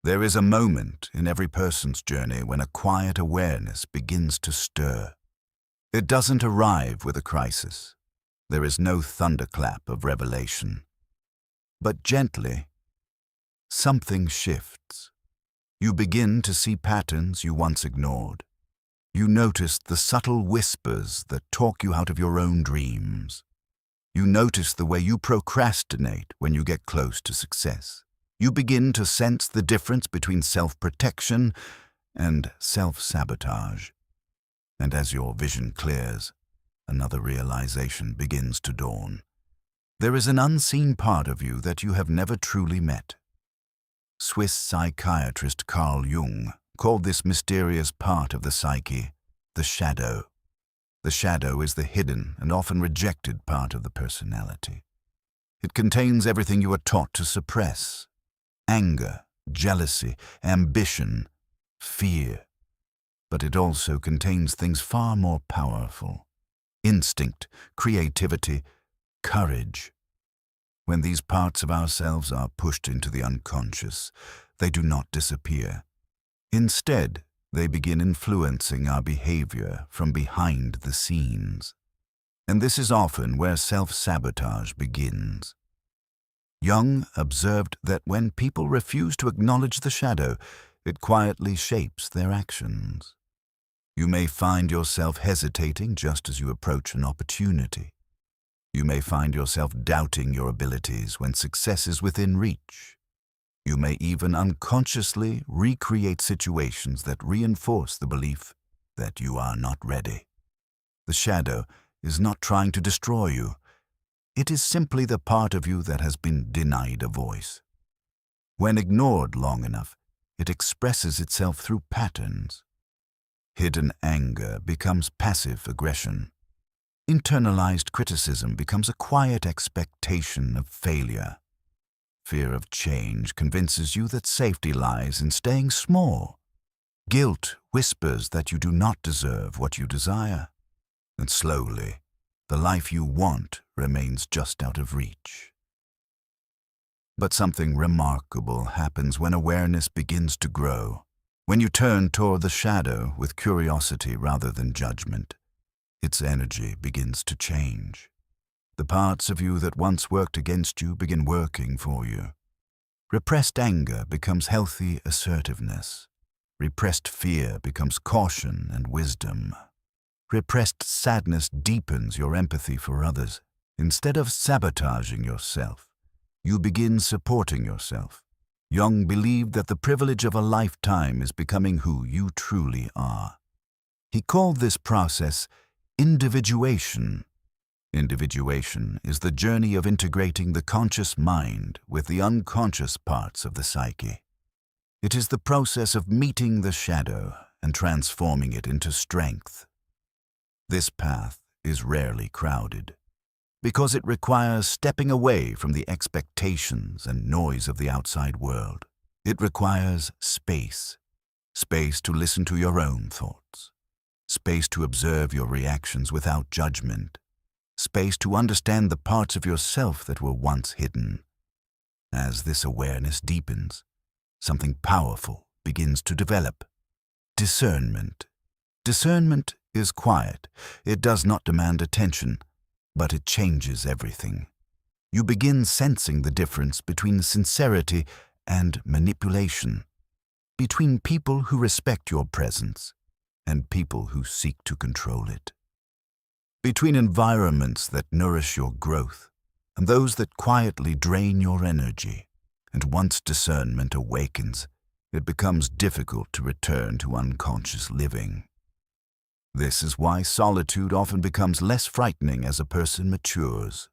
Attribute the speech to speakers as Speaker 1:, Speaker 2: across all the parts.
Speaker 1: There is a moment in every person's journey when a quiet awareness begins to stir. It doesn't arrive with a crisis. There is no thunderclap of revelation. But gently, something shifts. You begin to see patterns you once ignored. You notice the subtle whispers that talk you out of your own dreams. You notice the way you procrastinate when you get close to success. You begin to sense the difference between self-protection and self-sabotage. And as your vision clears, another realization begins to dawn. There is an unseen part of you that you have never truly met. Swiss psychiatrist Carl Jung called this mysterious part of the psyche the shadow. The shadow is the hidden and often rejected part of the personality. It contains everything you are taught to suppress: anger, jealousy, ambition, fear. But it also contains things far more powerful: instinct, creativity, courage. When these parts of ourselves are pushed into the unconscious, they do not disappear. Instead, they begin influencing our behavior from behind the scenes. And this is often where self-sabotage begins. Jung observed that when people refuse to acknowledge the shadow, it quietly shapes their actions. You may find yourself hesitating just as you approach an opportunity. You may find yourself doubting your abilities when success is within reach. You may even unconsciously recreate situations that reinforce the belief that you are not ready. The shadow is not trying to destroy you. It is simply the part of you that has been denied a voice. When ignored long enough, it expresses itself through patterns. Hidden anger becomes passive aggression. Internalized criticism becomes a quiet expectation of failure. Fear of change convinces you that safety lies in staying small. Guilt whispers that you do not deserve what you desire. And slowly, the life you want remains just out of reach. But something remarkable happens when awareness begins to grow. When you turn toward the shadow with curiosity rather than judgment, its energy begins to change. The parts of you that once worked against you begin working for you. Repressed anger becomes healthy assertiveness. Repressed fear becomes caution and wisdom. Repressed sadness deepens your empathy for others. Instead of sabotaging yourself, you begin supporting yourself. Jung believed that the privilege of a lifetime is becoming who you truly are. He called this process individuation. Individuation is the journey of integrating the conscious mind with the unconscious parts of the psyche. It is the process of meeting the shadow and transforming it into strength. This path is rarely crowded, because it requires stepping away from the expectations and noise of the outside world. It requires space. Space to listen to your own thoughts. Space to observe your reactions without judgment. Space to understand the parts of yourself that were once hidden. As this awareness deepens, something powerful begins to develop. Discernment. Discernment is quiet. It does not demand attention, but it changes everything. You begin sensing the difference between sincerity and manipulation, between people who respect your presence and people who seek to control it, between environments that nourish your growth and those that quietly drain your energy. And once discernment awakens, it becomes difficult to return to unconscious living. This is why solitude often becomes less frightening as a person matures,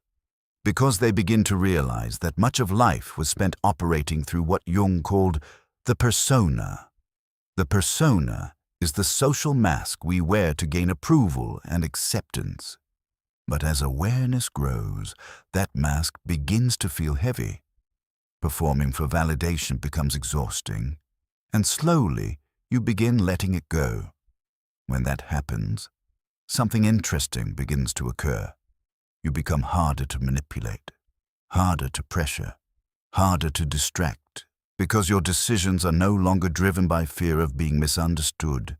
Speaker 1: because they begin to realize that much of life was spent operating through what Jung called the persona. The persona is the social mask we wear to gain approval and acceptance. But as awareness grows, that mask begins to feel heavy. Performing for validation becomes exhausting, and slowly you begin letting it go. When that happens, something interesting begins to occur. You become harder to manipulate, harder to pressure, harder to distract, because your decisions are no longer driven by fear of being misunderstood.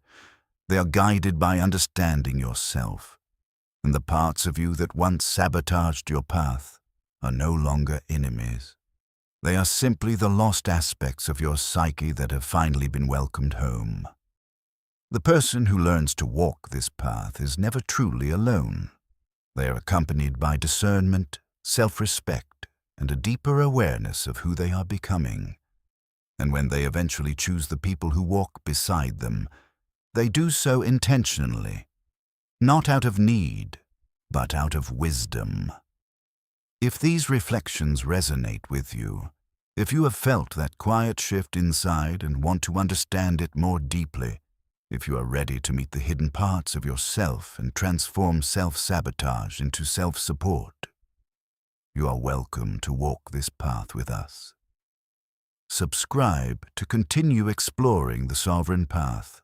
Speaker 1: They are guided by understanding yourself, and the parts of you that once sabotaged your path are no longer enemies. They are simply the lost aspects of your psyche that have finally been welcomed home. The person who learns to walk this path is never truly alone. They are accompanied by discernment, self-respect, and a deeper awareness of who they are becoming. And when they eventually choose the people who walk beside them, they do so intentionally, not out of need, but out of wisdom. If these reflections resonate with you, if you have felt that quiet shift inside and want to understand it more deeply, if you are ready to meet the hidden parts of yourself and transform self-sabotage into self-support, you are welcome to walk this path with us. Subscribe to continue exploring the sovereign path.